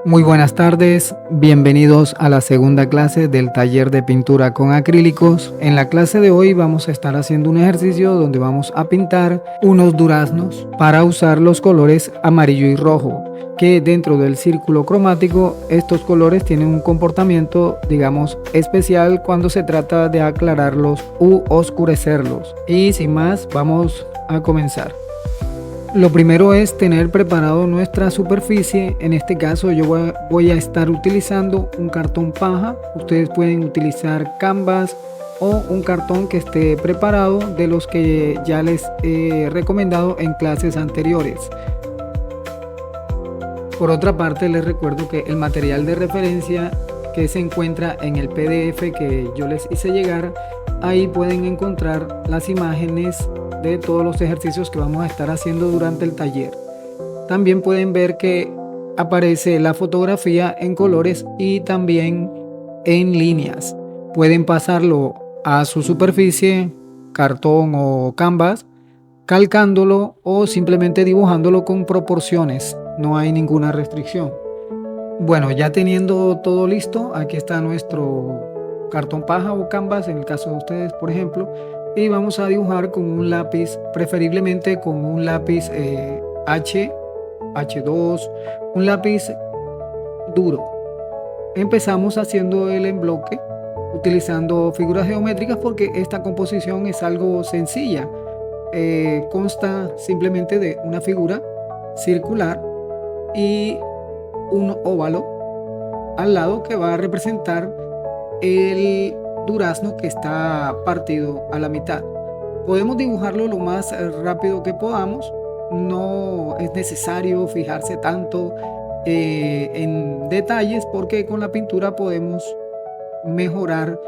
Muy buenas tardes, bienvenidos a la segunda clase del taller de pintura con acrílicos. En la clase de hoy vamos a estar haciendo un ejercicio donde vamos a pintar unos duraznos para usar los colores amarillo y rojo, que dentro del círculo cromático estos colores tienen un comportamiento, digamos, especial cuando se trata de aclararlos u oscurecerlos. Y sin más, vamos a comenzar. Lo primero es tener preparado nuestra superficie. En este caso yo voy a estar utilizando un cartón paja. Ustedes pueden utilizar canvas o un cartón que esté preparado de los que ya les he recomendado en clases anteriores. Por otra parte, les recuerdo que el material de referencia que se encuentra en el PDF que yo les hice llegar, ahí pueden encontrar las imágenes de todos los ejercicios que vamos a estar haciendo durante el taller. También pueden ver que aparece la fotografía en colores y también en líneas. Pueden pasarlo a su superficie, cartón o canvas, calcándolo o simplemente dibujándolo con proporciones. No hay ninguna restricción. Bueno, ya teniendo todo listo, aquí está nuestro cartón paja o canvas, en el caso de ustedes, por ejemplo, y vamos a dibujar con un lápiz, preferiblemente con un lápiz H2, un lápiz duro. Empezamos haciendo el embloque utilizando figuras geométricas porque esta composición es algo sencilla. Consta simplemente de una figura circular y un óvalo al lado que va a representar el durazno que está partido a la mitad. Podemos dibujarlo lo más rápido que podamos, no es necesario fijarse tanto en detalles porque con la pintura podemos mejorar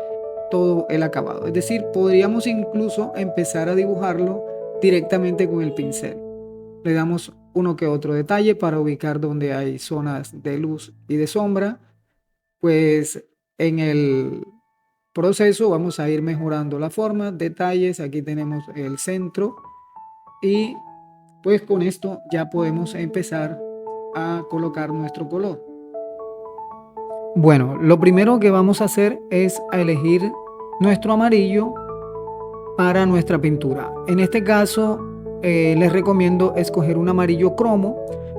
todo el acabado. Es decir, podríamos incluso empezar a dibujarlo directamente con el pincel. Le damos uno que otro detalle para ubicar donde hay zonas de luz y de sombra. Pues en el proceso vamos a ir mejorando la forma, detalles. Aquí tenemos el centro y pues con esto ya podemos empezar a colocar nuestro color. Bueno, lo primero que vamos a hacer es elegir nuestro amarillo para nuestra pintura. En este caso les recomiendo escoger un amarillo cromo,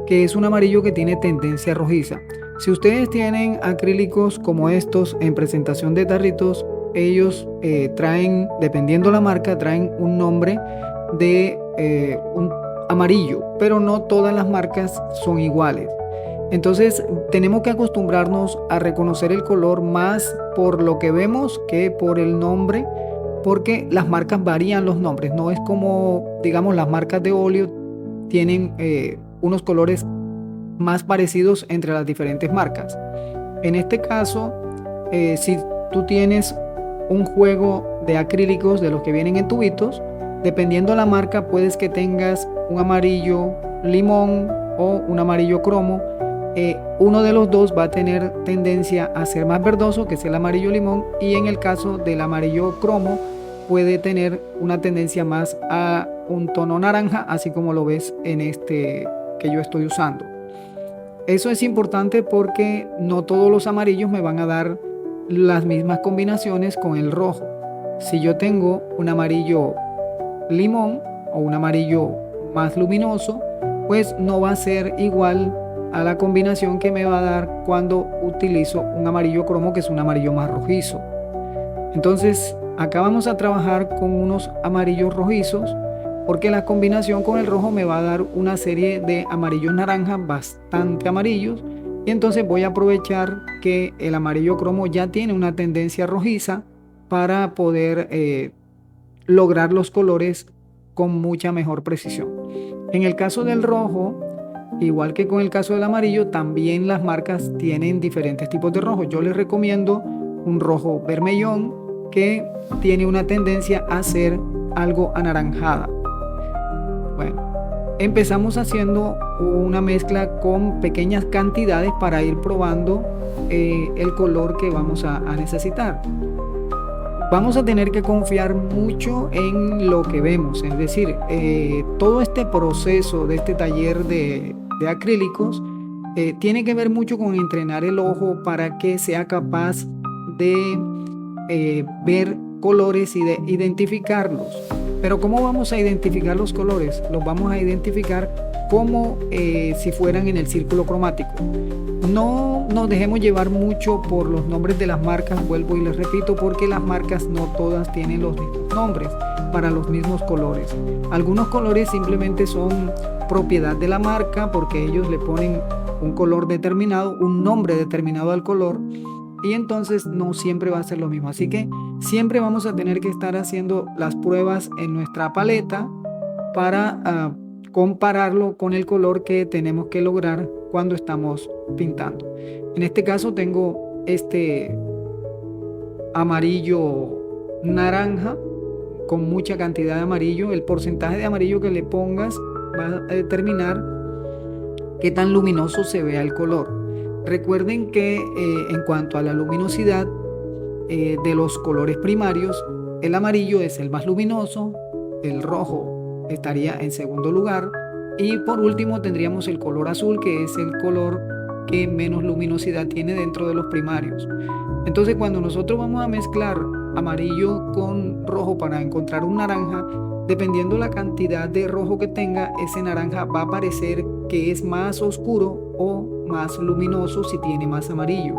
que es un amarillo que tiene tendencia rojiza. Si ustedes tienen acrílicos como estos en presentación de tarritos, ellos traen, dependiendo la marca, traen un nombre de un amarillo, pero no todas las marcas son iguales. Entonces tenemos que acostumbrarnos a reconocer el color más por lo que vemos que por el nombre, porque las marcas varían los nombres. No es como, digamos, las marcas de óleo tienen unos colores más parecidos entre las diferentes marcas. En este caso, si tú tienes un juego de acrílicos de los que vienen en tubitos, dependiendo la marca, puedes que tengas un amarillo limón o un amarillo cromo. Uno de los dos va a tener tendencia a ser más verdoso, que es el amarillo limón, y en el caso del amarillo cromo puede tener una tendencia más a un tono naranja, así como lo ves en este que yo estoy usando. Eso es importante porque no todos los amarillos me van a dar las mismas combinaciones con el rojo. Si yo tengo un amarillo limón o un amarillo más luminoso, pues no va a ser igual a la combinación que me va a dar cuando utilizo un amarillo cromo, que es un amarillo más rojizo. Entonces acá vamos a trabajar con unos amarillos rojizos porque la combinación con el rojo me va a dar una serie de amarillos naranjas bastante amarillos, y entonces voy a aprovechar que el amarillo cromo ya tiene una tendencia rojiza para poder lograr los colores con mucha mejor precisión. En el caso del rojo, igual que con el caso del amarillo, también las marcas tienen diferentes tipos de rojo. Yo les recomiendo un rojo vermellón que tiene una tendencia a ser algo anaranjada. Bueno, empezamos haciendo una mezcla con pequeñas cantidades para ir probando el color que vamos a necesitar. Vamos a tener que confiar mucho en lo que vemos, es decir, todo este proceso de este taller de acrílicos tiene que ver mucho con entrenar el ojo para que sea capaz de ver colores y de identificarlos. Pero ¿cómo vamos a identificar los colores? Los vamos a identificar como si fueran en el círculo cromático. No nos dejemos llevar mucho por los nombres de las marcas, vuelvo y les repito, porque las marcas no todas tienen los mismos nombres para los mismos colores. Algunos colores simplemente son propiedad de la marca porque ellos le ponen un color determinado, un nombre determinado al color, y entonces no siempre va a ser lo mismo. Así que siempre vamos a tener que estar haciendo las pruebas en nuestra paleta para compararlo con el color que tenemos que lograr cuando estamos pintando. En este caso tengo este amarillo naranja con mucha cantidad de amarillo. El porcentaje de amarillo que le pongas va a determinar qué tan luminoso se vea el color. Recuerden que en cuanto a la luminosidad de los colores primarios, el amarillo es el más luminoso, el rojo estaría en segundo lugar y por último tendríamos el color azul, que es el color que menos luminosidad tiene dentro de los primarios. Entonces cuando nosotros vamos a mezclar amarillo con rojo para encontrar un naranja, dependiendo la cantidad de rojo que tenga, ese naranja va a parecer que es más oscuro o más luminoso si tiene más amarillo.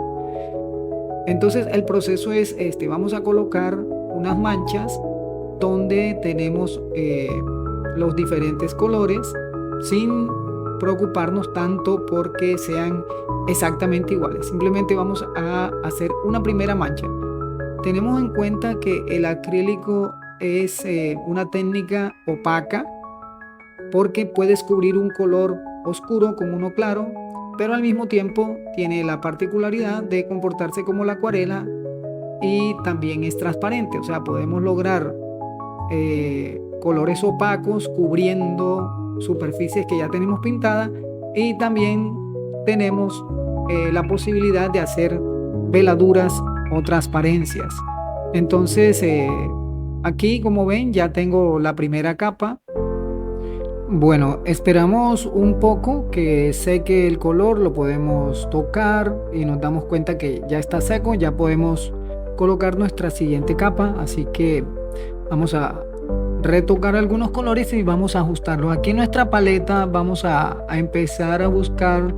Entonces el proceso es este: vamos a colocar unas manchas donde tenemos los diferentes colores sin preocuparnos tanto porque sean exactamente iguales. Simplemente vamos a hacer una primera mancha. Tenemos en cuenta que el acrílico es una técnica opaca porque puedes cubrir un color oscuro con uno claro, pero al mismo tiempo tiene la particularidad de comportarse como la acuarela y también es transparente. O sea, podemos lograr colores opacos cubriendo superficies que ya tenemos pintadas, y también tenemos la posibilidad de hacer veladuras o transparencias. Entonces aquí, como ven, ya tengo la primera capa. Bueno, esperamos un poco que seque el color, lo podemos tocar y nos damos cuenta que ya está seco. Ya podemos colocar nuestra siguiente capa, así que vamos a retocar algunos colores y vamos a ajustarlos. Aquí en nuestra paleta vamos a empezar a buscar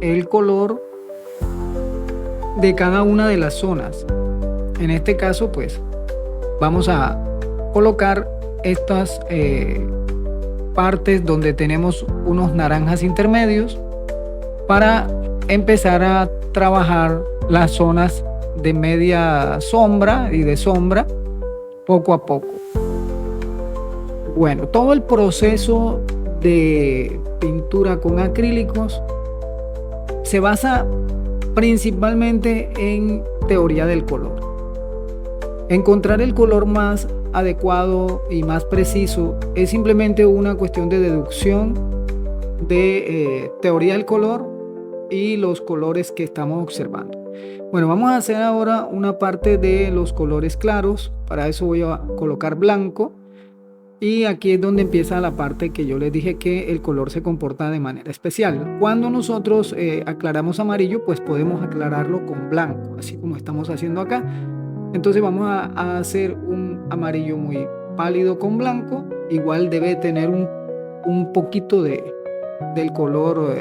el color de cada una de las zonas. En este caso, pues vamos a colocar estas partes donde tenemos unos naranjas intermedios para empezar a trabajar las zonas de media sombra y de sombra poco a poco. Bueno, todo el proceso de pintura con acrílicos se basa principalmente en teoría del color. Encontrar el color más adecuado y más preciso es simplemente una cuestión de deducción de teoría del color y los colores que estamos observando. Bueno, vamos a hacer ahora una parte de los colores claros. Para eso voy a colocar blanco. Y aquí es donde empieza la parte que yo les dije que el color se comporta de manera especial. Cuando nosotros aclaramos amarillo, pues podemos aclararlo con blanco, así como estamos haciendo acá. Entonces vamos a hacer un amarillo muy pálido con blanco. Igual debe tener un poquito del color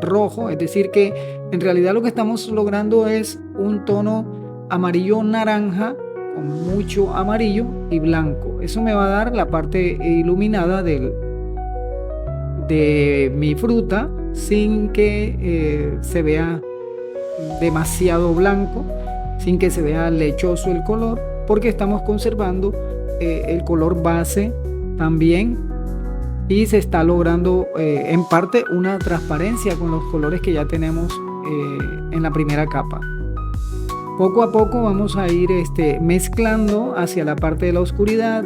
rojo. Es decir que en realidad lo que estamos logrando es un tono amarillo naranja con mucho amarillo y blanco. Eso me va a dar la parte iluminada de mi fruta sin que se vea demasiado blanco, sin que se vea lechoso el color, porque estamos conservando el color base también, y se está logrando en parte una transparencia con los colores que ya tenemos en la primera capa. Poco a poco vamos a ir mezclando hacia la parte de la oscuridad,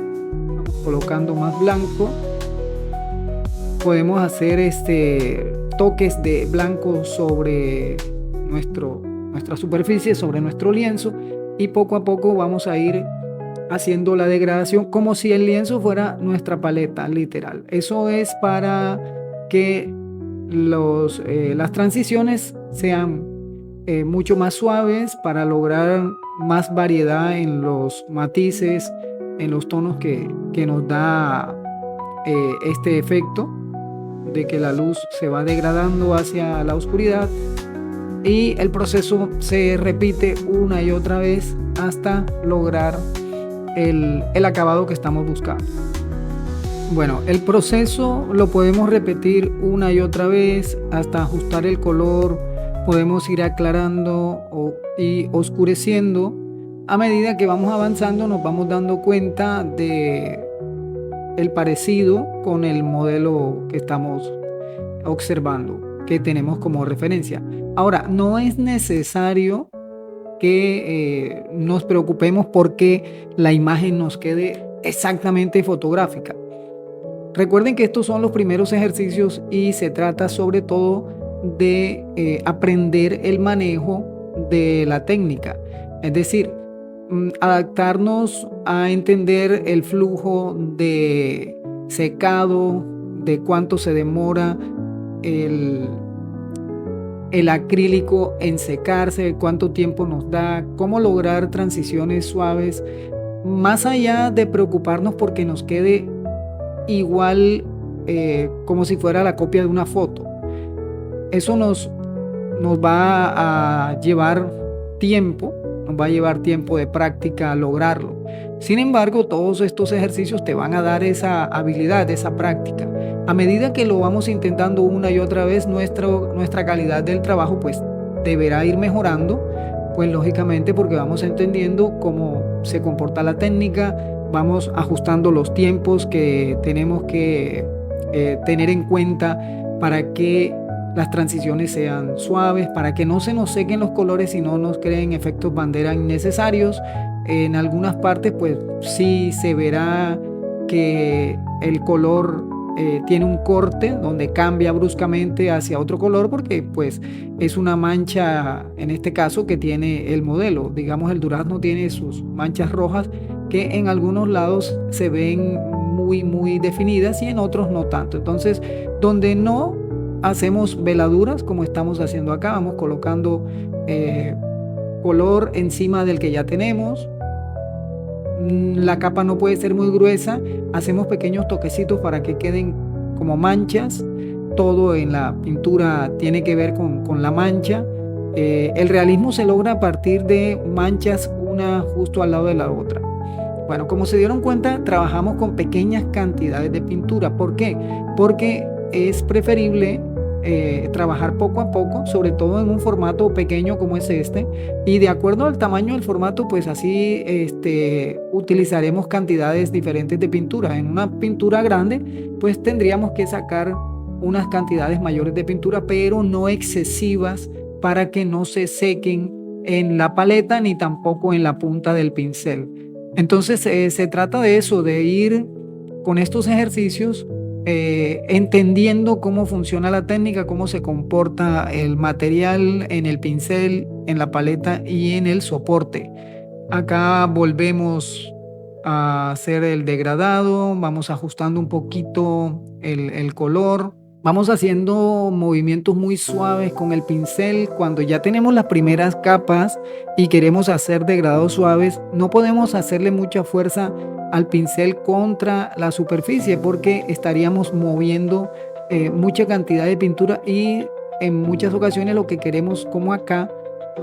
colocando más blanco. Podemos hacer toques de blanco sobre nuestra superficie, sobre nuestro lienzo, y poco a poco vamos a ir haciendo la degradación como si el lienzo fuera nuestra paleta, literal. Eso es para que las transiciones sean mucho más suaves para lograr más variedad en los matices, en los tonos que nos da este efecto de que la luz se va degradando hacia la oscuridad y el proceso se repite una y otra vez hasta lograr el acabado que estamos buscando. Bueno, el proceso lo podemos repetir una y otra vez hasta ajustar el color, podemos ir aclarando y oscureciendo. A medida que vamos avanzando nos vamos dando cuenta de el parecido con el modelo que estamos observando, que tenemos como referencia. Ahora, no es necesario que nos preocupemos porque la imagen nos quede exactamente fotográfica. Recuerden que estos son los primeros ejercicios y se trata sobre todo de aprender el manejo de la técnica, es decir, adaptarnos a entender el flujo de secado, de cuánto se demora el acrílico en secarse, cuánto tiempo nos da, cómo lograr transiciones suaves, más allá de preocuparnos porque nos quede igual como si fuera la copia de una foto. Eso nos va a llevar tiempo, nos va a llevar tiempo de práctica a lograrlo. Sin embargo, todos estos ejercicios te van a dar esa habilidad, esa práctica. A medida que lo vamos intentando una y otra vez, nuestra calidad del trabajo pues deberá ir mejorando, pues lógicamente porque vamos entendiendo cómo se comporta la técnica, vamos ajustando los tiempos que tenemos que tener en cuenta para que las transiciones sean suaves, para que no se nos sequen los colores y no nos creen efectos bandera innecesarios. En algunas partes pues sí se verá que el color tiene un corte donde cambia bruscamente hacia otro color porque pues es una mancha en este caso que tiene el modelo. Digamos, el durazno tiene sus manchas rojas que en algunos lados se ven muy definidas y en otros no tanto. Entonces, donde no hacemos veladuras como estamos haciendo acá, vamos colocando color encima del que ya tenemos. La capa no puede ser muy gruesa, hacemos pequeños toquecitos para que queden como manchas. Todo en la pintura tiene que ver con la mancha. El realismo se logra a partir de manchas una justo al lado de la otra. Bueno, como se dieron cuenta, trabajamos con pequeñas cantidades de pintura. ¿Por qué? Porque es preferible trabajar poco a poco, sobre todo en un formato pequeño como es este, y de acuerdo al tamaño del formato, pues así utilizaremos cantidades diferentes de pintura. En una pintura grande, pues tendríamos que sacar unas cantidades mayores de pintura, pero no excesivas para que no se sequen en la paleta ni tampoco en la punta del pincel. Entonces se trata de eso, de ir con estos ejercicios entendiendo cómo funciona la técnica, cómo se comporta el material en el pincel, en la paleta y en el soporte. Acá volvemos a hacer el degradado, vamos ajustando un poquito el color. Vamos haciendo movimientos muy suaves con el pincel. Cuando ya tenemos las primeras capas y queremos hacer degradados suaves, no podemos hacerle mucha fuerza al pincel contra la superficie porque estaríamos moviendo mucha cantidad de pintura y en muchas ocasiones lo que queremos, como acá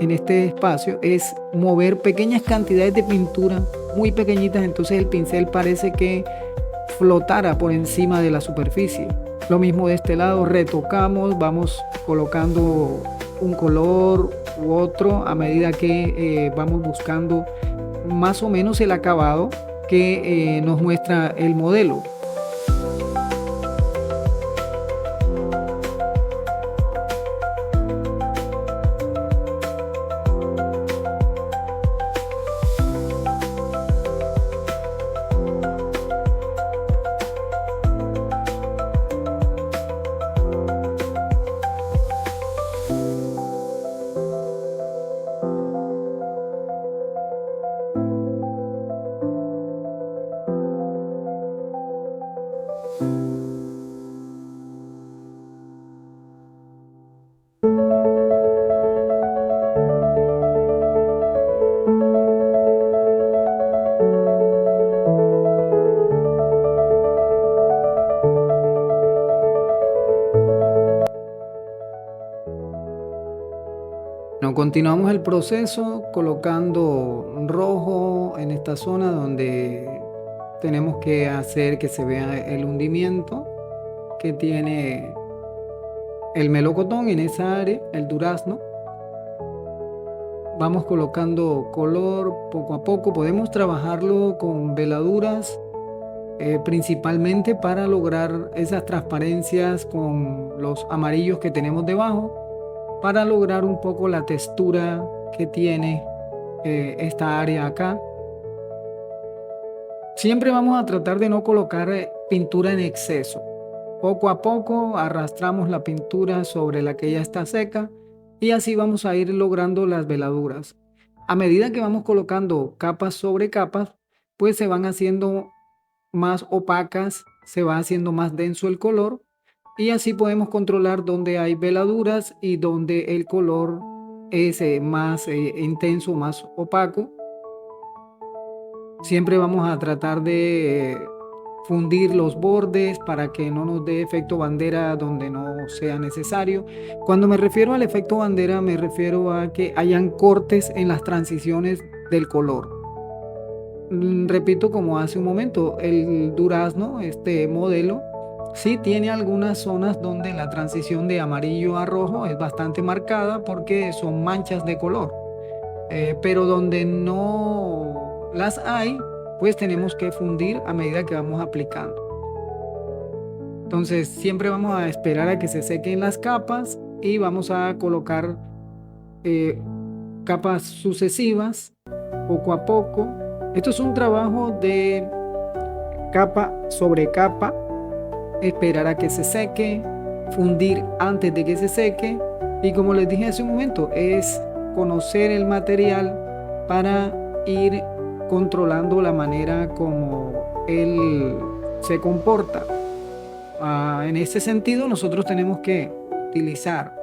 en este espacio, es mover pequeñas cantidades de pintura muy pequeñitas, entonces el pincel parece que flotara por encima de la superficie. Lo mismo de este lado, retocamos, vamos colocando un color u otro a medida que vamos buscando más o menos el acabado que nos muestra el modelo. Continuamos el proceso colocando rojo en esta zona donde tenemos que hacer que se vea el hundimiento que tiene el melocotón en esa área, el durazno. Vamos colocando color poco a poco. Podemos trabajarlo con veladuras, principalmente para lograr esas transparencias con los amarillos que tenemos debajo, para lograr un poco la textura que tiene esta área acá. Siempre vamos a tratar de no colocar pintura en exceso. Poco a poco arrastramos la pintura sobre la que ya está seca y así vamos a ir logrando las veladuras. A medida que vamos colocando capas sobre capas, pues se van haciendo más opacas, se va haciendo más denso el color y así podemos controlar dónde hay veladuras y dónde el color es más intenso, más opaco. Siempre vamos a tratar de fundir los bordes para que no nos dé efecto bandera donde no sea necesario. Cuando me refiero al efecto bandera, me refiero a que hayan cortes en las transiciones del color. Repito, como hace un momento, el durazno, este modelo, sí tiene algunas zonas donde la transición de amarillo a rojo es bastante marcada porque son manchas de color, pero donde no las hay, pues tenemos que fundir a medida que vamos aplicando. Entonces siempre vamos a esperar a que se sequen las capas y vamos a colocar capas sucesivas poco a poco. Esto es un trabajo de capa sobre capa, esperar a que se seque, fundir antes de que se seque y, como les dije hace un momento, es conocer el material para ir controlando la manera como él se comporta. En ese sentido, nosotros tenemos que utilizar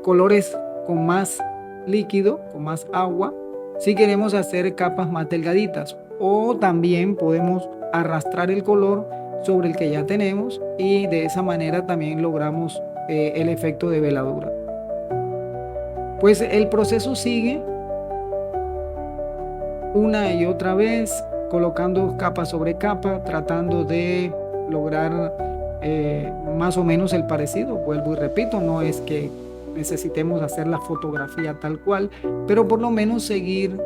colores con más líquido, con más agua, si queremos hacer capas más delgaditas, o también podemos arrastrar el color sobre el que ya tenemos y de esa manera también logramos el efecto de veladura. Pues el proceso sigue una y otra vez, colocando capa sobre capa, tratando de lograr más o menos el parecido. Vuelvo y repito, no es que necesitemos hacer la fotografía tal cual, pero por lo menos seguir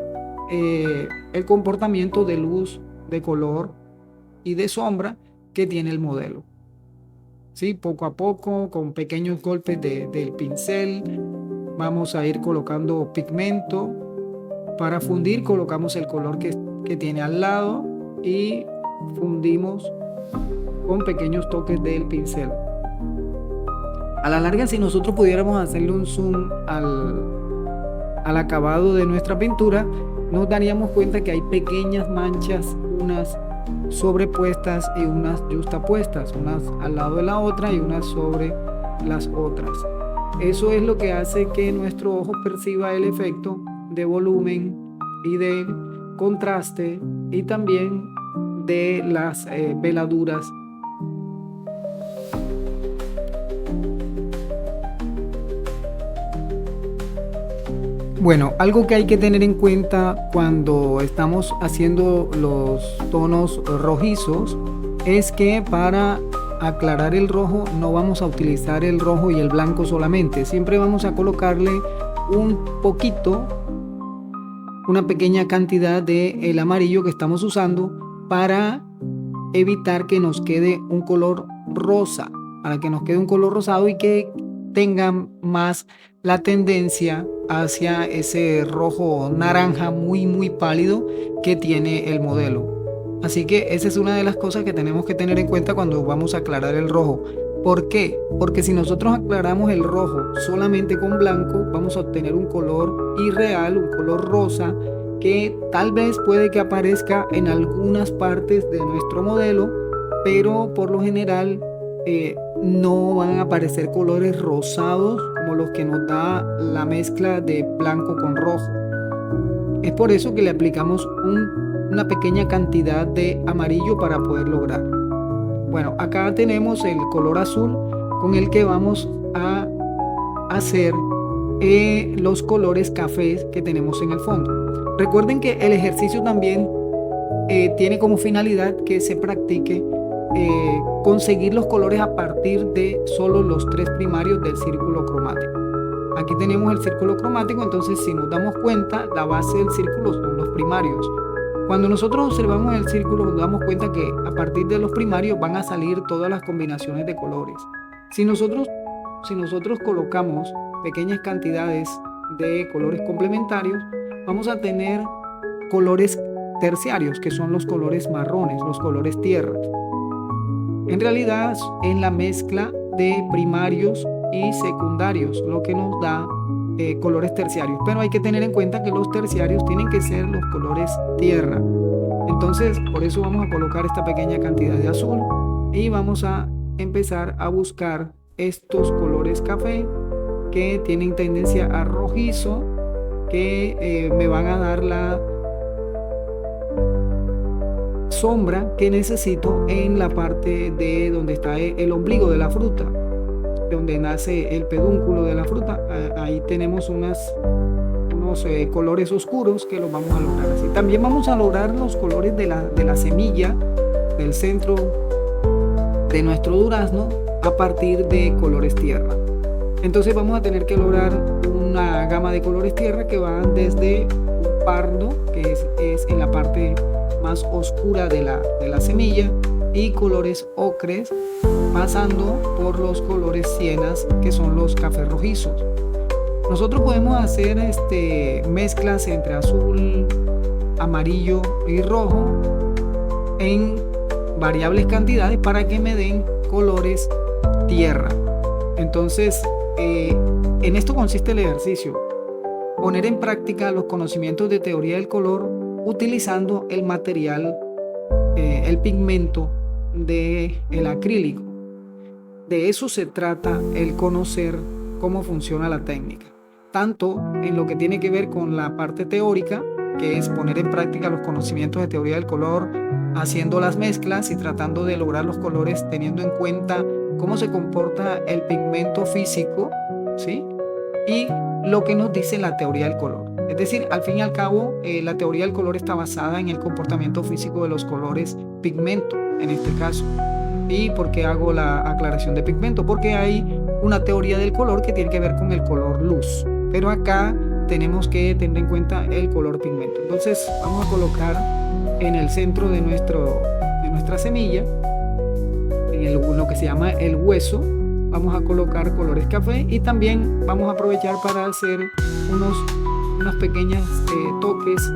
el comportamiento de luz, de color y de sombra que tiene el modelo. ¿Sí? Poco a poco, con pequeños golpes del pincel, vamos a ir colocando pigmento. Para fundir colocamos el color que tiene al lado y fundimos con pequeños toques del pincel. A la larga, si nosotros pudiéramos hacerle un zoom al acabado de nuestra pintura, nos daríamos cuenta que hay pequeñas manchas, unas sobrepuestas y unas yuxtapuestas, unas al lado de la otra y unas sobre las otras. Eso es lo que hace que nuestro ojo perciba el efecto de volumen y de contraste y también de las veladuras. Bueno, algo que hay que tener en cuenta cuando estamos haciendo los tonos rojizos es que para aclarar el rojo no vamos a utilizar el rojo y el blanco solamente. Siempre vamos a colocarle un poquito, una pequeña cantidad de el amarillo que estamos usando para evitar que nos quede un color rosa, para que nos quede un color rosado y que tenga más la tendencia hacia ese rojo naranja muy pálido que tiene el modelo. Así que esa es una de las cosas que tenemos que tener en cuenta cuando vamos a aclarar el rojo. ¿Por qué? Porque si nosotros aclaramos el rojo solamente con blanco, vamos a obtener un color irreal, un color rosa, que tal vez puede que aparezca en algunas partes de nuestro modelo, pero por lo general no van a aparecer colores rosados como los que nos da la mezcla de blanco con rojo. Es por eso que le aplicamos una pequeña cantidad de amarillo para poder lograr. Bueno, acá tenemos el color azul con el que vamos a hacer los colores cafés que tenemos en el fondo. Recuerden que el ejercicio también tiene como finalidad que se practique conseguir los colores a partir de solo los 3 primarios del círculo cromático. Aquí tenemos el círculo cromático, entonces si nos damos cuenta, la base del círculo son los primarios. Cuando nosotros observamos el círculo, nos damos cuenta que a partir de los primarios van a salir todas las combinaciones de colores. Si nosotros colocamos pequeñas cantidades de colores complementarios, vamos a tener colores terciarios, que son los colores marrones, los colores tierra. En realidad es la mezcla de primarios y secundarios lo que nos da colores terciarios, pero hay que tener en cuenta que los terciarios tienen que ser los colores tierra. Entonces por eso vamos a colocar esta pequeña cantidad de azul y vamos a empezar a buscar estos colores café que tienen tendencia a rojizo, que me van a dar la sombra que necesito en la parte de donde está el ombligo de la fruta, donde nace el pedúnculo de la fruta. Ahí tenemos unos colores oscuros que los vamos a lograr así. También vamos a lograr los colores de la semilla del centro de nuestro durazno a partir de colores tierra. Entonces vamos a tener que lograr una gama de colores tierra que van desde un pardo, que es en la parte más oscura de la semilla, y colores ocres, pasando por los colores sienas, que son los cafés rojizos. Nosotros podemos hacer mezclas entre azul, amarillo y rojo en variables cantidades para que me den colores tierra. Entonces en esto consiste el ejercicio: poner en práctica los conocimientos de teoría del color utilizando el material, el pigmento del acrílico. De eso se trata el conocer cómo funciona la técnica, tanto en lo que tiene que ver con la parte teórica, que es poner en práctica los conocimientos de teoría del color, haciendo las mezclas y tratando de lograr los colores teniendo en cuenta cómo se comporta el pigmento físico, ¿sí? Y lo que nos dice la teoría del color. Es decir, al fin y al cabo, la teoría del color está basada en el comportamiento físico de los colores pigmento, en este caso. ¿Y por qué hago la aclaración de pigmento? Porque hay una teoría del color que tiene que ver con el color luz, pero acá tenemos que tener en cuenta el color pigmento. Entonces vamos a colocar en el centro de nuestra semilla, en lo que se llama el hueso, vamos a colocar colores café, y también vamos a aprovechar para hacer unos pequeños toques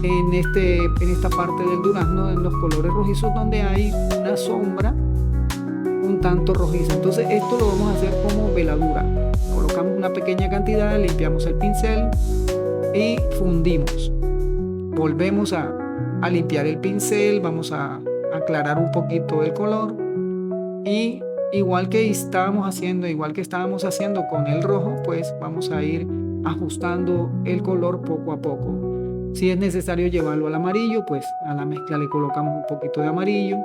en esta parte del durazno, en los colores rojizos, donde hay una sombra un tanto rojiza. Entonces esto lo vamos a hacer como veladura. Colocamos una pequeña cantidad, limpiamos el pincel y fundimos. Volvemos a limpiar el pincel, vamos a aclarar un poquito el color, y igual que estábamos haciendo con el rojo, pues vamos a ir ajustando el color poco a poco. Si es necesario llevarlo al amarillo, pues a la mezcla le colocamos un poquito de amarillo,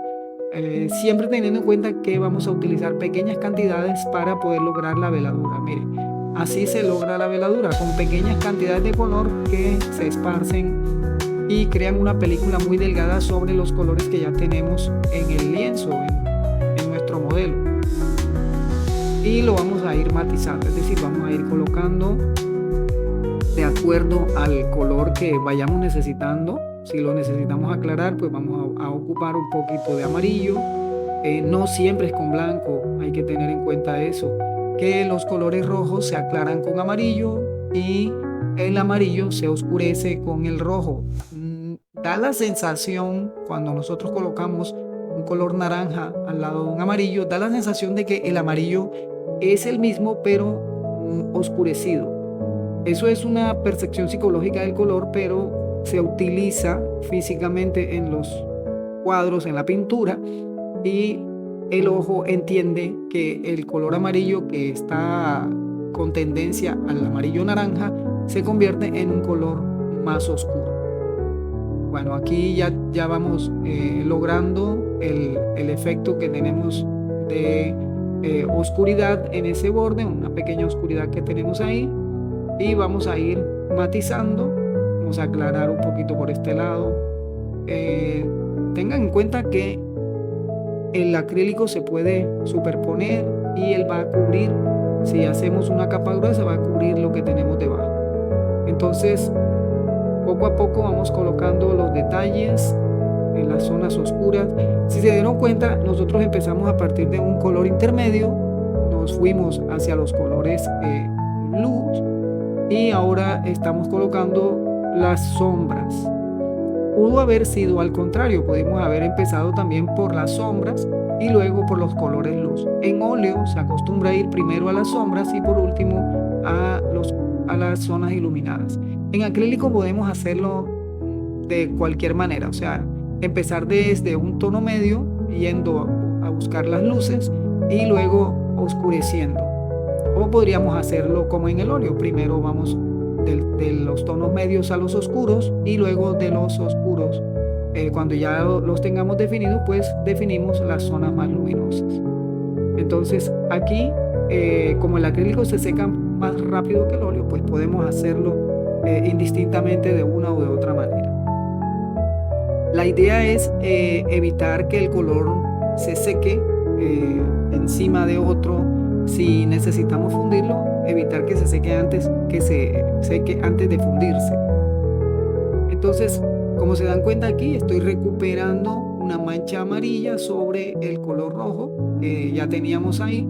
siempre teniendo en cuenta que vamos a utilizar pequeñas cantidades para poder lograr la veladura. Miren, así se logra la veladura, con pequeñas cantidades de color que se esparcen y crean una película muy delgada sobre los colores que ya tenemos en el lienzo, en nuestro modelo. Y lo vamos a ir matizando, es decir, vamos a ir colocando de acuerdo al color que vayamos necesitando. Si lo necesitamos aclarar, pues vamos a ocupar un poquito de amarillo. No siempre es con blanco, hay que tener en cuenta eso, que los colores rojos se aclaran con amarillo y el amarillo se oscurece con el rojo. Da la sensación, cuando nosotros colocamos un color naranja al lado de un amarillo, da la sensación de que el amarillo es el mismo pero oscurecido. Eso es una percepción psicológica del color, pero se utiliza físicamente en los cuadros, en la pintura, y el ojo entiende que el color amarillo, que está con tendencia al amarillo naranja, se convierte en un color más oscuro. Bueno, aquí ya vamos logrando el efecto que tenemos de oscuridad en ese borde, una pequeña oscuridad que tenemos ahí. y vamos a ir matizando. Vamos a aclarar un poquito por este lado. Tengan en cuenta que el acrílico se puede superponer y él va a cubrir, si hacemos una capa gruesa, va a cubrir lo que tenemos debajo. Entonces, poco a poco vamos colocando los detalles en las zonas oscuras. Si se dieron cuenta, nosotros empezamos a partir de un color intermedio, nos fuimos hacia los colores luz y ahora estamos colocando las sombras. Pudo haber sido al contrario, pudimos haber empezado también por las sombras y luego por los colores luz. En óleo se acostumbra a ir primero a las sombras y por último a las zonas iluminadas. En acrílico podemos hacerlo de cualquier manera, o sea, empezar desde un tono medio, yendo a buscar las luces y luego oscureciendo. O podríamos hacerlo como en el óleo, primero vamos de los tonos medios a los oscuros y luego de los oscuros, cuando ya los tengamos definidos, pues definimos las zonas más luminosas. Entonces aquí, como el acrílico se seca más rápido que el óleo, pues podemos hacerlo indistintamente de una o de otra manera. La idea es evitar que el color se seque encima de otro. Si necesitamos fundirlo, evitar que se seque antes de fundirse. Entonces, como se dan cuenta aquí, estoy recuperando una mancha amarilla sobre el color rojo que ya teníamos ahí.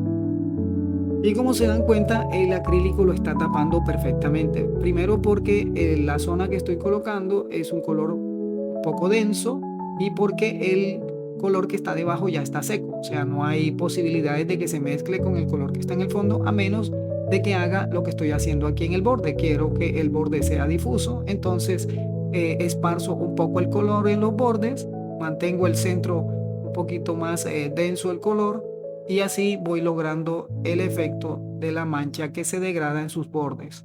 Y como se dan cuenta, el acrílico lo está tapando perfectamente. Primero porque la zona que estoy colocando es un color un poco denso y porque el color que está debajo ya está seco. O sea, no hay posibilidades de que se mezcle con el color que está en el fondo, a menos de que haga lo que estoy haciendo aquí en el borde. Quiero que el borde sea difuso, entonces esparzo un poco el color en los bordes, mantengo el centro un poquito más denso el color y así voy logrando el efecto de la mancha que se degrada en sus bordes.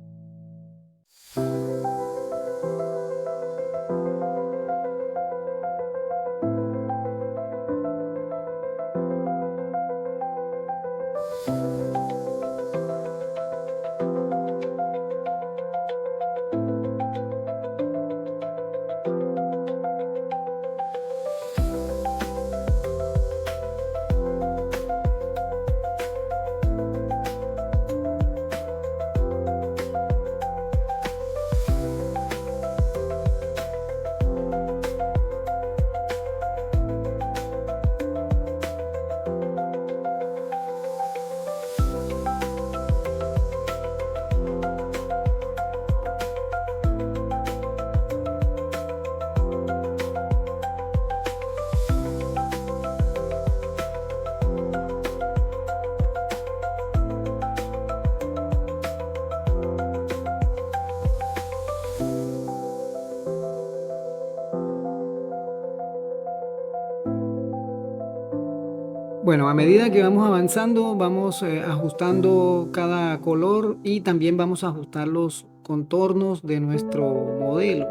Bueno, a medida que vamos avanzando, vamos ajustando cada color y también vamos a ajustar los contornos de nuestro modelo.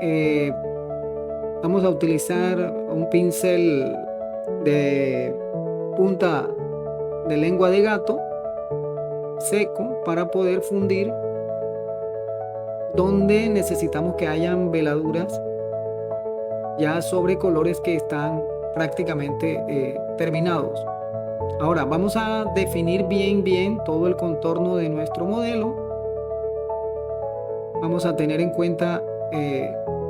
Eh, Vamos a utilizar un pincel de punta de lengua de gato seco para poder fundir donde necesitamos que hayan veladuras ya sobre colores que están prácticamente terminados. Ahora vamos a definir bien todo el contorno de nuestro modelo. Vamos a tener en cuenta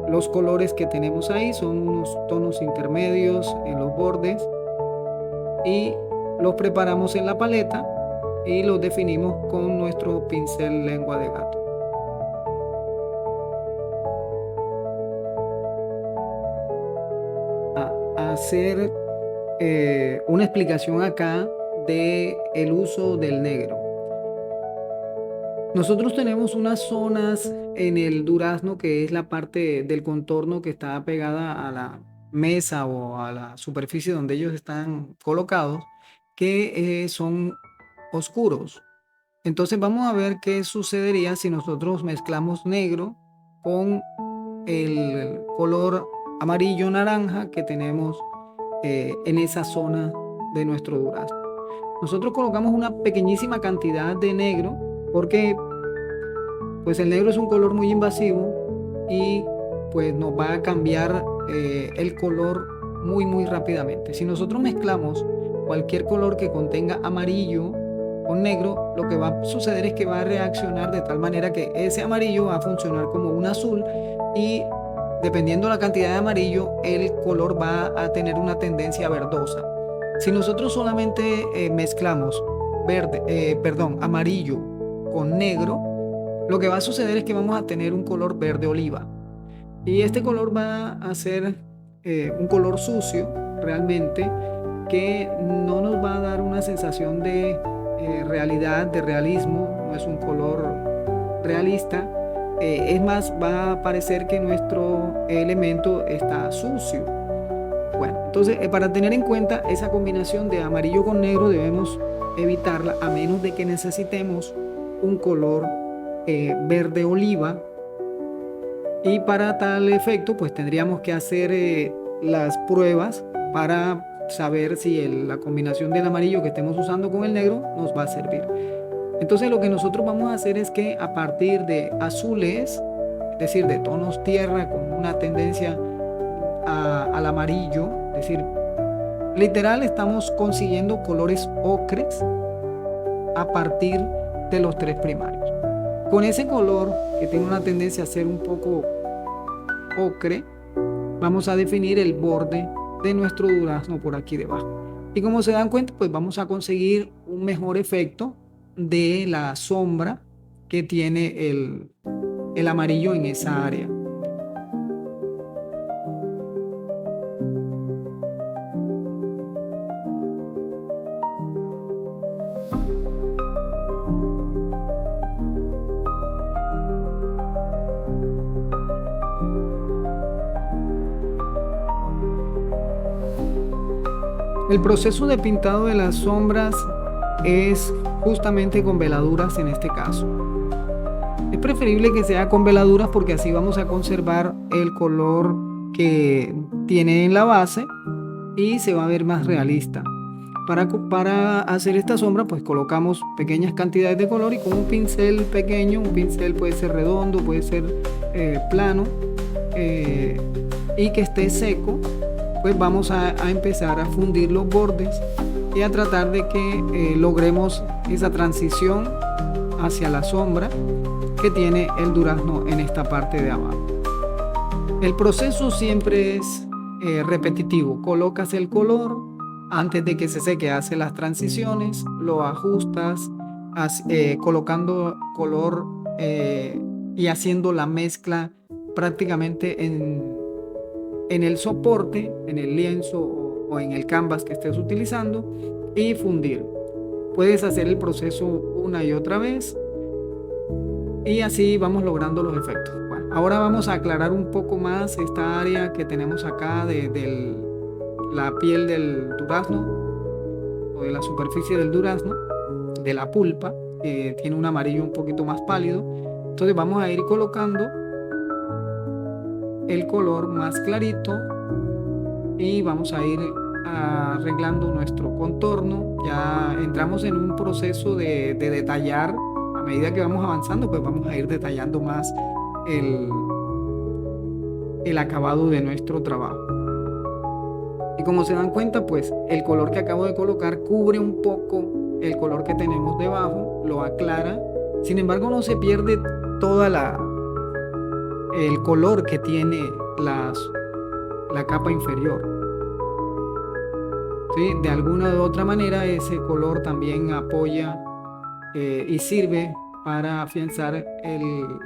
los colores que tenemos ahí, son unos tonos intermedios en los bordes y los preparamos en la paleta y los definimos con nuestro pincel lengua de gato. Hacer una explicación acá de el uso del negro. Nosotros tenemos unas zonas en el durazno que es la parte del contorno que está pegada a la mesa o a la superficie donde ellos están colocados, que son oscuros. Entonces vamos a ver qué sucedería si nosotros mezclamos negro con el color amarillo naranja que tenemos en esa zona de nuestro durazno. Nosotros colocamos una pequeñísima cantidad de negro porque pues el negro es un color muy invasivo y pues nos va a cambiar el color muy rápidamente. Si nosotros mezclamos cualquier color que contenga amarillo con negro, lo que va a suceder es que va a reaccionar de tal manera que ese amarillo va a funcionar como un azul y dependiendo la cantidad de amarillo, el color va a tener una tendencia verdosa. Si nosotros solamente mezclamos amarillo con negro, lo que va a suceder es que vamos a tener un color verde oliva. Y este color va a ser un color sucio realmente, que no nos va a dar una sensación de realidad, de realismo. No es un color realista. Es más, va a parecer que nuestro elemento está sucio. Bueno, entonces para tener en cuenta esa combinación de amarillo con negro debemos evitarla, a menos de que necesitemos un color verde oliva. Y para tal efecto pues tendríamos que hacer las pruebas para saber si la combinación del amarillo que estemos usando con el negro nos va a servir. Entonces lo que nosotros vamos a hacer es que a partir de azules, es decir, de tonos tierra con una tendencia al amarillo, es decir, literal estamos consiguiendo colores ocres a partir de los tres primarios. Con ese color que tiene una tendencia a ser un poco ocre, vamos a definir el borde de nuestro durazno por aquí debajo. Y como se dan cuenta, pues vamos a conseguir un mejor efecto de la sombra que tiene el amarillo en esa área. El proceso de pintado de las sombras es justamente con veladuras en este caso. Es preferible que sea con veladuras porque así vamos a conservar el color que tiene en la base y se va a ver más realista. Para hacer esta sombra pues colocamos pequeñas cantidades de color y con un pincel pequeño, un pincel puede ser redondo, puede ser plano y que esté seco, pues vamos a empezar a fundir los bordes y a tratar de que logremos esa transición hacia la sombra que tiene el durazno en esta parte de abajo. El proceso siempre es repetitivo. Colocas el color, antes de que se seque hace las transiciones, lo ajustas, colocando color y haciendo la mezcla prácticamente en el soporte, en el lienzo o en el canvas que estés utilizando y fundir. Puedes hacer el proceso una y otra vez y así vamos logrando los efectos. Bueno, ahora vamos a aclarar un poco más esta área que tenemos acá de la piel del durazno o de la superficie del durazno, de la pulpa, que tiene un amarillo un poquito más pálido. Entonces vamos a ir colocando el color más clarito y vamos a ir arreglando nuestro contorno. Ya entramos en un proceso de detallar. A medida que vamos avanzando, pues vamos a ir detallando más el acabado de nuestro trabajo. Y como se dan cuenta, pues el color que acabo de colocar cubre un poco el color que tenemos debajo, lo aclara. Sin embargo, no se pierde toda el color que tiene la capa inferior. ¿Sí? De alguna u otra manera ese color también apoya y sirve para afianzar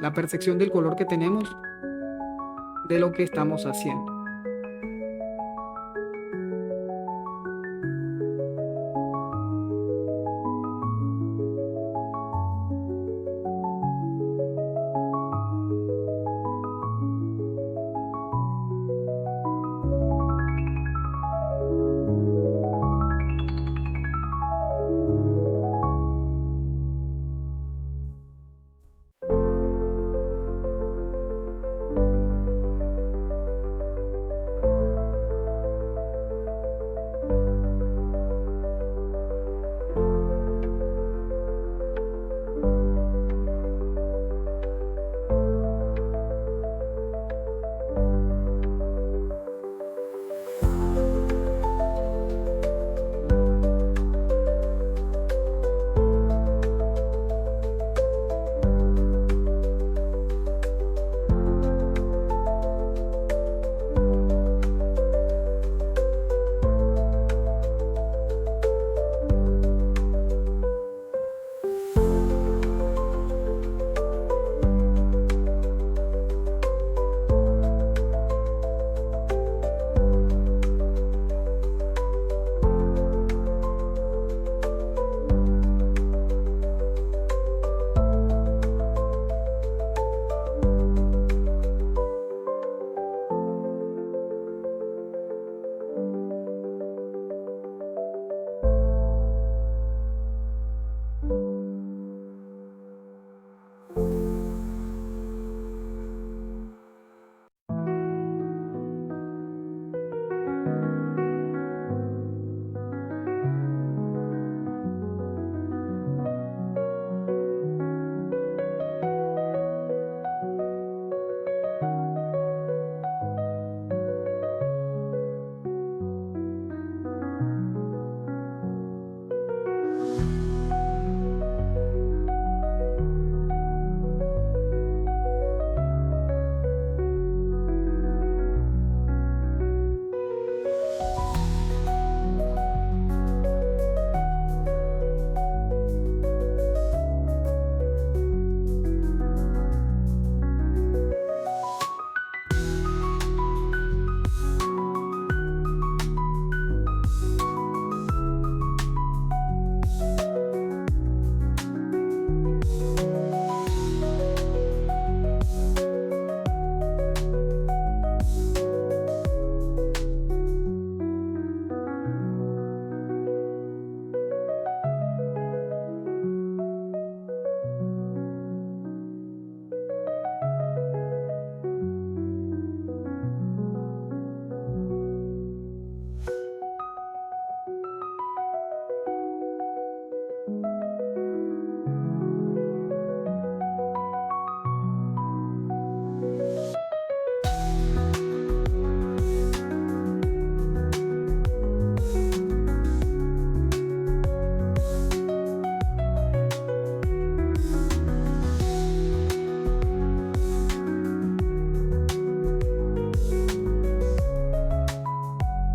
la percepción del color que tenemos de lo que estamos haciendo.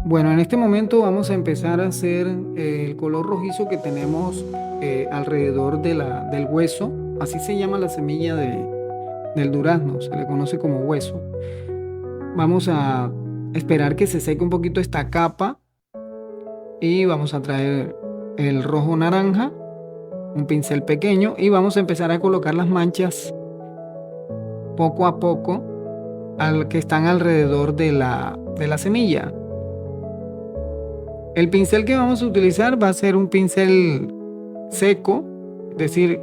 Bueno, en este momento vamos a empezar a hacer el color rojizo que tenemos alrededor del hueso. Así se llama la semilla del durazno, se le conoce como hueso. Vamos a esperar que se seque un poquito esta capa y vamos a traer el rojo naranja, un pincel pequeño, y vamos a empezar a colocar las manchas poco a poco que están alrededor de la semilla. El pincel que vamos a utilizar va a ser un pincel seco, es decir,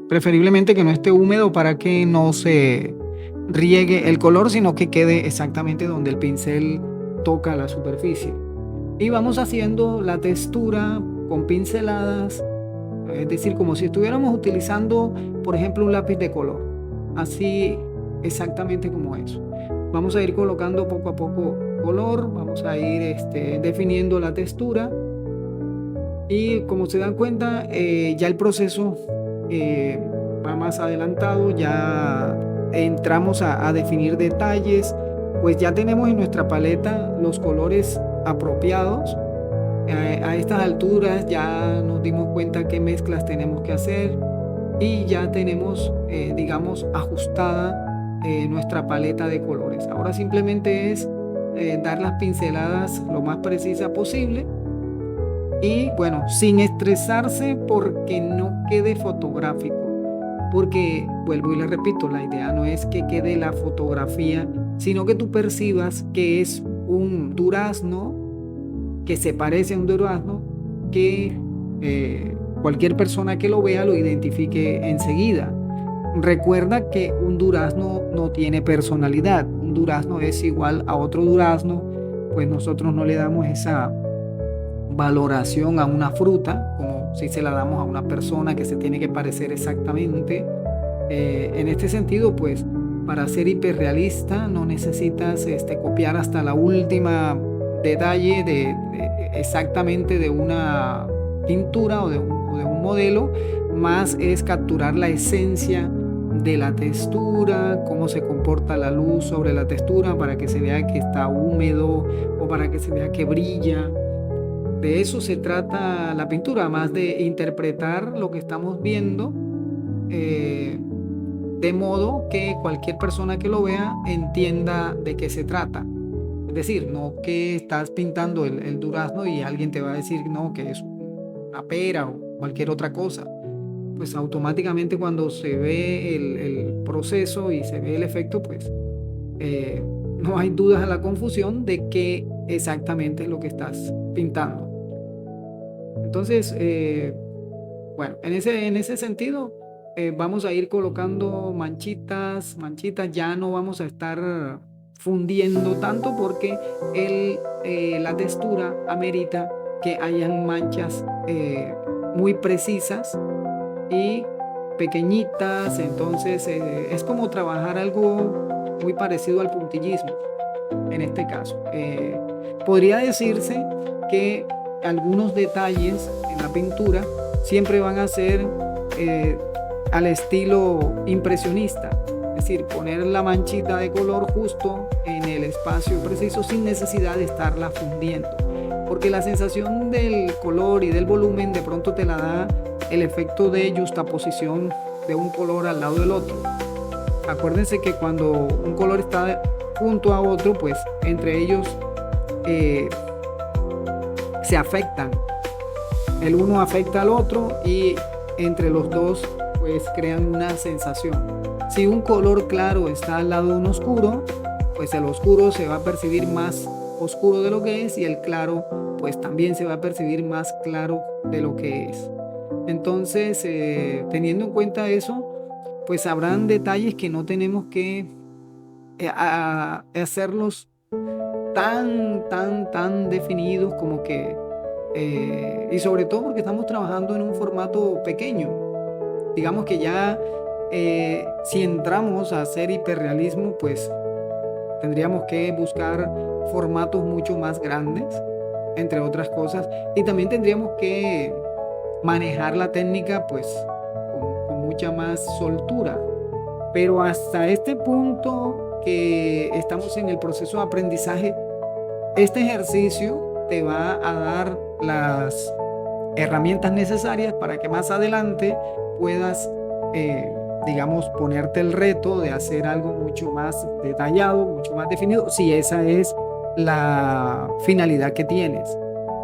preferiblemente que no esté húmedo para que no se riegue el color, sino que quede exactamente donde el pincel toca la superficie. Y vamos haciendo la textura con pinceladas, es decir, como si estuviéramos utilizando, por ejemplo, un lápiz de color. Así exactamente como eso. Vamos a ir colocando poco a poco color, vamos a ir definiendo la textura, y como se dan cuenta, ya el proceso va más adelantado, ya entramos a definir detalles, pues ya tenemos en nuestra paleta los colores apropiados. A estas alturas ya nos dimos cuenta qué mezclas tenemos que hacer y ya tenemos, digamos, ajustada nuestra paleta de colores. Ahora simplemente es dar las pinceladas lo más precisa posible y bueno, sin estresarse porque no quede fotográfico, porque vuelvo y le repito, la idea no es que quede la fotografía, sino que tú percibas que es un durazno, que se parece a un durazno, que cualquier persona que lo vea lo identifique enseguida. Recuerda que un durazno no tiene personalidad, un durazno es igual a otro durazno, pues nosotros no le damos esa valoración a una fruta como si se la damos a una persona que se tiene que parecer exactamente. En este sentido, pues para ser hiperrealista no necesitas copiar hasta la última detalle exactamente de una pintura o de un modelo, más es capturar la esencia de la textura, cómo se comporta la luz sobre la textura para que se vea que está húmedo o para que se vea que brilla. De eso se trata la pintura, más de interpretar lo que estamos viendo, de modo que cualquier persona que lo vea entienda de qué se trata. Es decir, no que estás pintando el durazno y alguien te va a decir no, que es una pera o cualquier otra cosa. Pues automáticamente cuando se ve el proceso y se ve el efecto, pues no hay dudas a la confusión de qué exactamente es lo que estás pintando. Entonces, bueno, en ese sentido, vamos a ir colocando manchitas, ya no vamos a estar fundiendo tanto porque la textura amerita que hayan manchas muy precisas y pequeñitas. Entonces es como trabajar algo muy parecido al puntillismo en este caso. Podría decirse que algunos detalles en la pintura siempre van a ser al estilo impresionista, es decir, poner la manchita de color justo en el espacio preciso sin necesidad de estarla fundiendo, porque la sensación del color y del volumen de pronto te la da el efecto de justaposición de un color al lado del otro. Acuérdense que cuando un color está junto a otro, pues entre ellos se afectan, el uno afecta al otro y entre los dos pues crean una sensación. Si un color claro está al lado de un oscuro, pues el oscuro se va a percibir más oscuro de lo que es y el claro pues también se va a percibir más claro de lo que es. Entonces, teniendo en cuenta eso, pues habrán detalles que no tenemos que hacerlos tan definidos como que, y sobre todo porque estamos trabajando en un formato pequeño. Digamos que ya si entramos a hacer hiperrealismo, pues tendríamos que buscar formatos mucho más grandes, entre otras cosas, y también tendríamos que manejar la técnica pues con mucha más soltura. Pero hasta este punto que estamos en el proceso de aprendizaje, Este ejercicio te va a dar las herramientas necesarias para que más adelante puedas, digamos, ponerte el reto de hacer algo mucho más detallado, mucho más definido, si esa es la finalidad que tienes.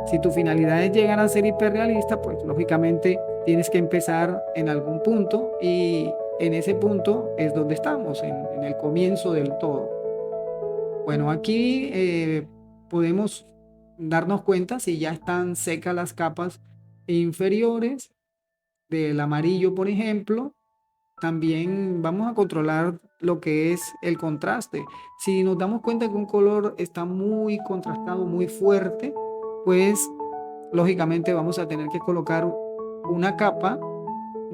Si tu finalidad es llegar a ser hiperrealista, pues lógicamente tienes que empezar en algún punto y en ese punto es donde estamos, en el comienzo del todo. Bueno, aquí podemos darnos cuenta si ya están secas las capas inferiores del amarillo, por ejemplo. También vamos a controlar lo que es el contraste. Si nos damos cuenta que un color está muy contrastado, muy fuerte, pues lógicamente vamos a tener que colocar una capa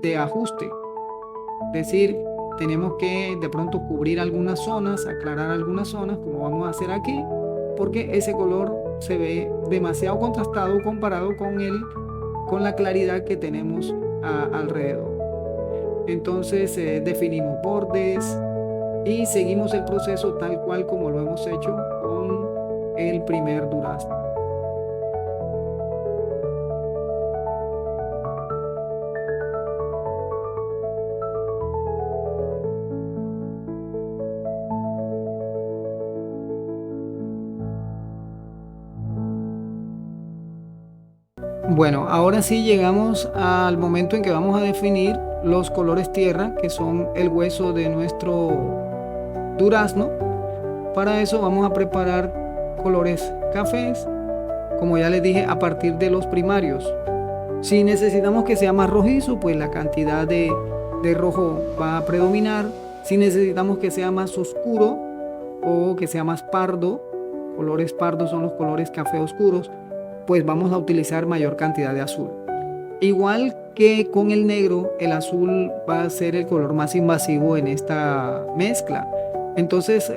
de ajuste. Es decir, tenemos que de pronto cubrir algunas zonas, aclarar algunas zonas, como vamos a hacer aquí, porque ese color se ve demasiado contrastado comparado con la claridad que tenemos alrededor. Entonces definimos bordes y seguimos el proceso tal cual como lo hemos hecho con el primer durazno. Bueno, ahora sí llegamos al momento en que vamos a definir los colores tierra, que son el hueso de nuestro durazno. Para eso vamos a preparar colores cafés, como ya les dije, a partir de los primarios. Si necesitamos que sea más rojizo, pues la cantidad de rojo va a predominar. Si necesitamos que sea más oscuro o que sea más pardo, colores pardos son los colores café oscuros, pues vamos a utilizar mayor cantidad de azul. Igual que con el negro, el azul va a ser el color más invasivo en esta mezcla. Entonces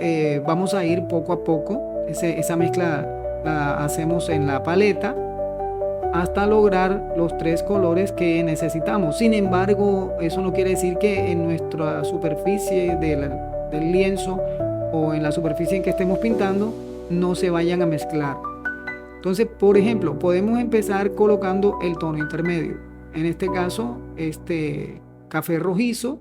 vamos a ir poco a poco. Esa mezcla la hacemos en la paleta hasta lograr los 3 colores que necesitamos. Sin embargo, eso no quiere decir que en nuestra superficie del lienzo o en la superficie en que estemos pintando no se vayan a mezclar. Entonces, por ejemplo, podemos empezar colocando el tono intermedio. En este caso, este café rojizo,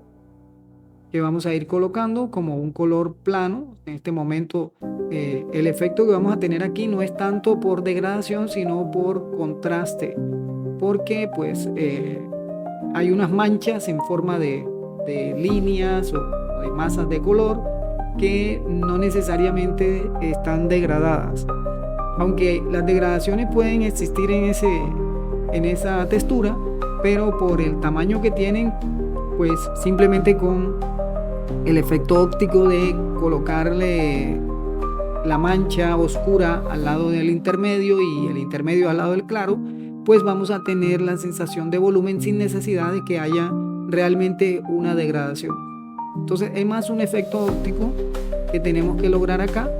que vamos a ir colocando como un color plano. En este momento, el efecto que vamos a tener aquí no es tanto por degradación, sino por contraste, porque pues hay unas manchas en forma de líneas o de masas de color que no necesariamente están degradadas. Aunque las degradaciones pueden existir en esa textura, pero por el tamaño que tienen, pues simplemente con el efecto óptico de colocarle la mancha oscura al lado del intermedio y el intermedio al lado del claro, pues vamos a tener la sensación de volumen sin necesidad de que haya realmente una degradación. Entonces es más un efecto óptico que tenemos que lograr acá.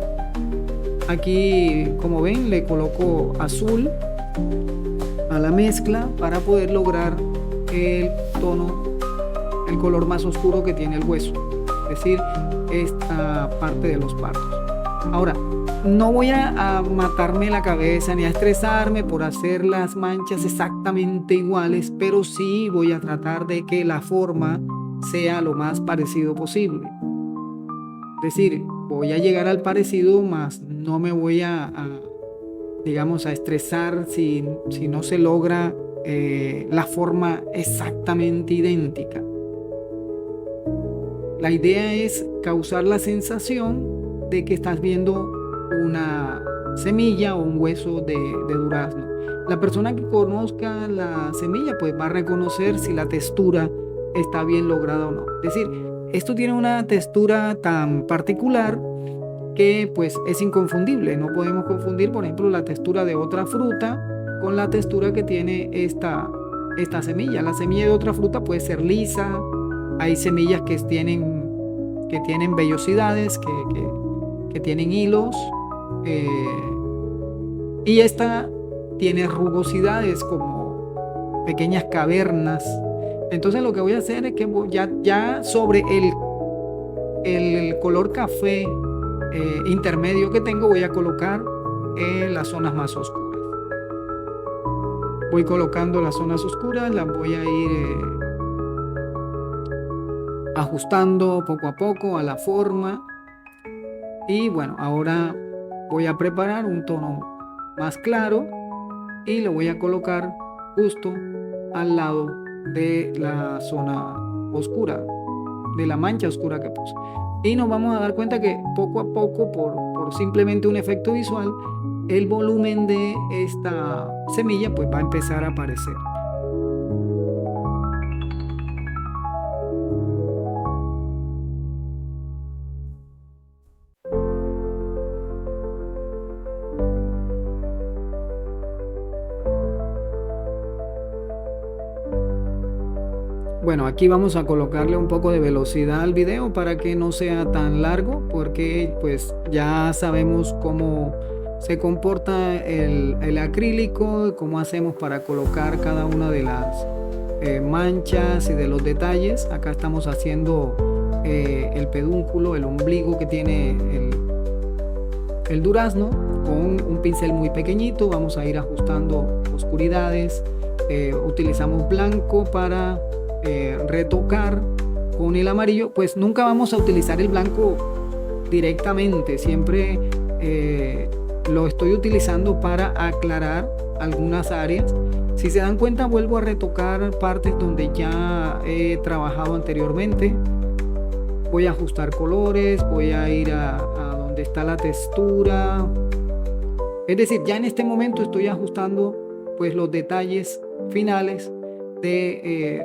Aquí, como ven, le coloco azul a la mezcla para poder lograr el tono, el color más oscuro que tiene el hueso, es decir, esta parte de los partos. Ahora, no voy a matarme la cabeza ni a estresarme por hacer las manchas exactamente iguales, pero sí voy a tratar de que la forma sea lo más parecido posible. Es decir, voy a llegar al parecido, más no me voy digamos, a estresar si no se logra la forma exactamente idéntica. La idea es causar la sensación de que estás viendo una semilla o un hueso de durazno. La persona que conozca la semilla pues va a reconocer si la textura está bien lograda o no. Es decir, esto tiene una textura tan particular que pues es inconfundible. No podemos confundir, por ejemplo, la textura de otra fruta con la textura que tiene esta semilla. La semilla de otra fruta puede ser lisa. Hay semillas que tienen vellosidades, que tienen hilos, y esta tiene rugosidades como pequeñas cavernas. Entonces lo que voy a hacer es que ya sobre el color café intermedio que tengo voy a colocar en las zonas más oscuras. Voy colocando las zonas oscuras, las voy a ir ajustando poco a poco a la forma. Y bueno, ahora voy a preparar un tono más claro y lo voy a colocar justo al lado de la zona oscura, de la mancha oscura que puse. Y nos vamos a dar cuenta que poco a poco, por simplemente un efecto visual, el volumen de esta semilla pues va a empezar a aparecer. Bueno, aquí vamos a colocarle un poco de velocidad al video para que no sea tan largo, porque pues ya sabemos cómo se comporta el acrílico, cómo hacemos para colocar cada una de las manchas y de los detalles. Acá estamos haciendo el pedúnculo, el ombligo que tiene el durazno con un pincel muy pequeñito. Vamos a ir ajustando oscuridades. Utilizamos blanco para retocar con el amarillo. Pues nunca vamos a utilizar el blanco directamente, siempre lo estoy utilizando para aclarar algunas áreas. Si se dan cuenta, vuelvo a retocar partes donde ya he trabajado anteriormente. Voy a ajustar colores, voy a ir a donde está la textura. Es decir, ya en este momento estoy ajustando pues los detalles finales de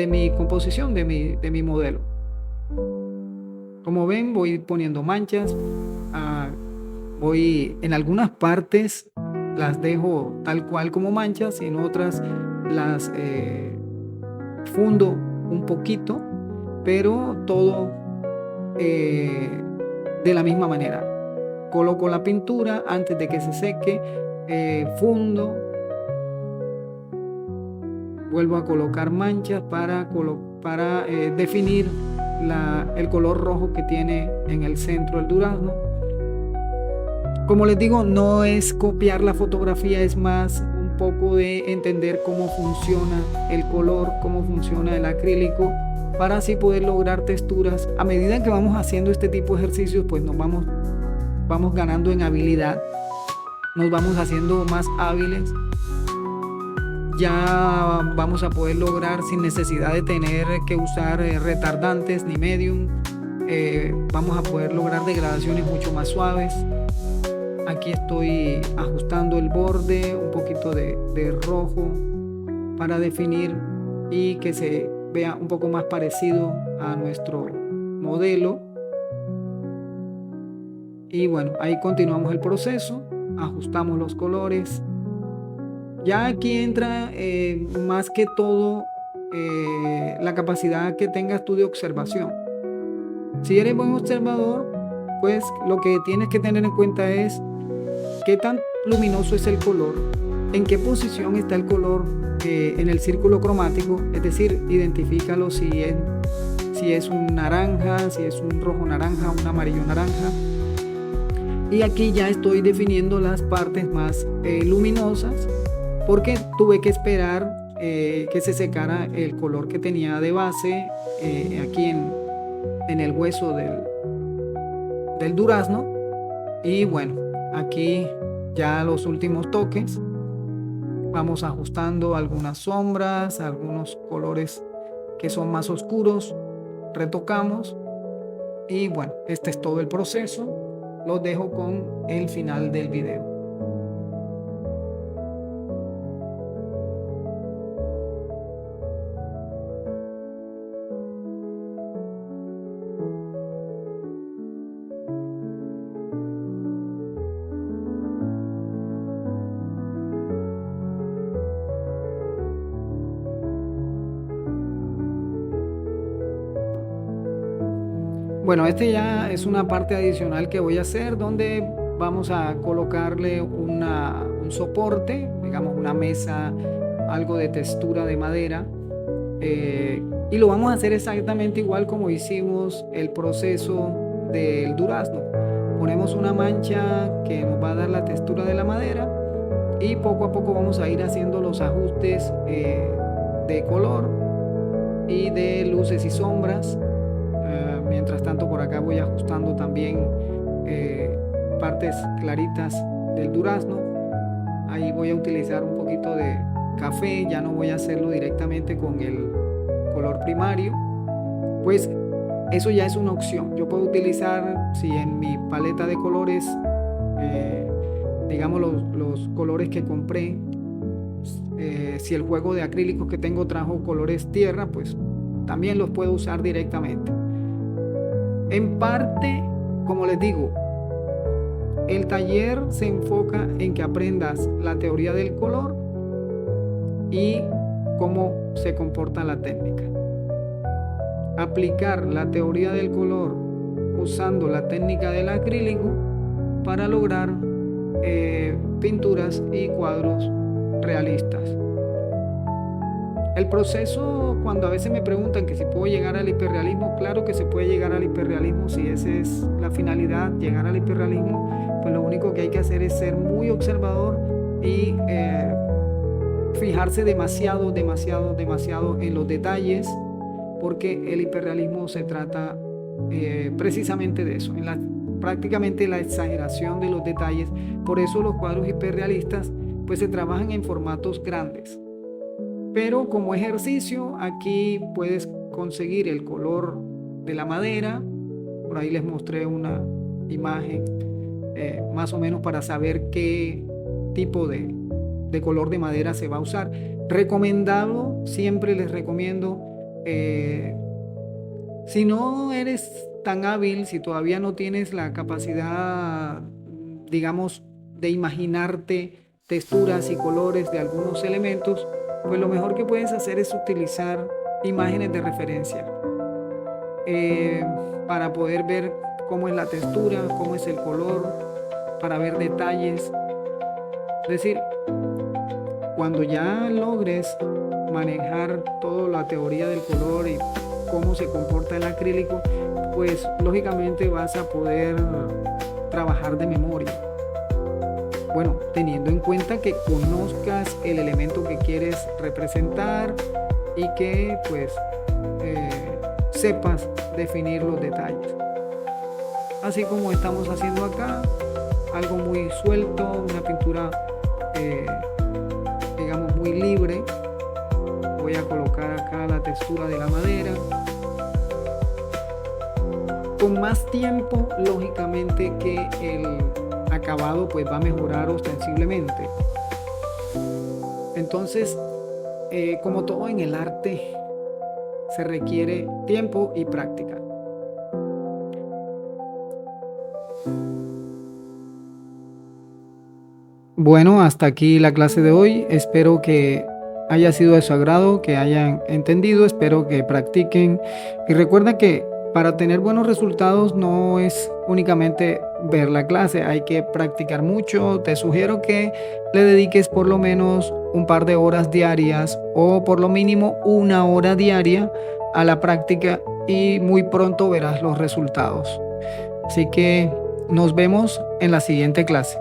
mi composición, de mi modelo. Como ven, voy poniendo manchas. Voy en algunas partes las dejo tal cual como manchas y en otras las fundo un poquito, pero todo de la misma manera. Coloco la pintura antes de que se seque, fundo, vuelvo a colocar manchas para definir el color rojo que tiene en el centro el durazno. Como les digo, no es copiar la fotografía, es más un poco de entender cómo funciona el color, cómo funciona el acrílico, para así poder lograr texturas. A medida que vamos haciendo este tipo de ejercicios, pues nos vamos ganando en habilidad, nos vamos haciendo más hábiles. Ya vamos a poder lograr sin necesidad de tener que usar retardantes ni medium. Vamos a poder lograr degradaciones mucho más suaves. Aquí estoy ajustando el borde, un poquito de rojo para definir y que se vea un poco más parecido a nuestro modelo. Y bueno, ahí continuamos el proceso, ajustamos los colores. Ya aquí entra más que todo la capacidad que tengas tú de observación. Si eres buen observador, pues lo que tienes que tener en cuenta es qué tan luminoso es el color, en qué posición está el color en el círculo cromático, es decir, identifícalo si es un naranja, si es un rojo naranja, un amarillo naranja. Y aquí ya estoy definiendo las partes más luminosas, porque tuve que esperar que se secara el color que tenía de base aquí en el hueso del durazno. Y bueno, aquí ya los últimos toques, vamos ajustando algunas sombras, algunos colores que son más oscuros, retocamos. Y bueno, este es todo el proceso. Los dejo con el final del video. Bueno, este ya es una parte adicional que voy a hacer, donde vamos a colocarle un soporte, digamos una mesa, algo de textura de madera, y lo vamos a hacer exactamente igual como hicimos el proceso del durazno. ponemos una mancha que nos va a dar la textura de la madera y poco a poco vamos a ir haciendo los ajustes de color y de luces y sombras. Mientras tanto, por acá voy ajustando también partes claritas del durazno. Ahí voy a utilizar un poquito de café, ya no voy a hacerlo directamente con el color primario, pues eso ya es una opción. Yo puedo utilizar, si en mi paleta de colores, digamos los colores que compré, si el juego de acrílicos que tengo trajo colores tierra, pues también los puedo usar directamente. En parte, como les digo, el taller se enfoca en que aprendas la teoría del color y cómo se comporta la técnica. Aplicar la teoría del color usando la técnica del acrílico para lograr pinturas y cuadros realistas. El proceso, cuando a veces me preguntan que si puedo llegar al hiperrealismo, claro que se puede llegar al hiperrealismo. Si esa es la finalidad, llegar al hiperrealismo, pues lo único que hay que hacer es ser muy observador y fijarse demasiado en los detalles, porque el hiperrealismo se trata precisamente de eso, prácticamente la exageración de los detalles. Por eso los cuadros hiperrealistas pues se trabajan en formatos grandes. Pero como ejercicio, aquí puedes conseguir el color de la madera. Por ahí les mostré una imagen más o menos para saber qué tipo de color de madera se va a usar. Recomendado, siempre les recomiendo, si no eres tan hábil, si todavía no tienes la capacidad, digamos, de imaginarte texturas y colores de algunos elementos, pues lo mejor que puedes hacer es utilizar imágenes de referencia para poder ver cómo es la textura, cómo es el color, para ver detalles. Es decir, cuando ya logres manejar toda la teoría del color y cómo se comporta el acrílico, pues lógicamente vas a poder trabajar de memoria. Bueno, teniendo en cuenta que conozcas el elemento que quieres representar y que pues sepas definir los detalles. Así como estamos haciendo acá, algo muy suelto, una pintura digamos muy libre. Voy a colocar acá la textura de la madera. Con más tiempo, lógicamente que el acabado pues va a mejorar ostensiblemente. Entonces, como todo en el arte, se requiere tiempo y práctica. Bueno, hasta aquí la clase de hoy. Espero que haya sido de su agrado, que hayan entendido, espero que practiquen. Y recuerda que para tener buenos resultados no es únicamente ver la clase, hay que practicar mucho. Te sugiero que le dediques por lo menos un par de horas diarias o por lo mínimo 1 hora diaria a la práctica y muy pronto verás los resultados. Así que nos vemos en la siguiente clase.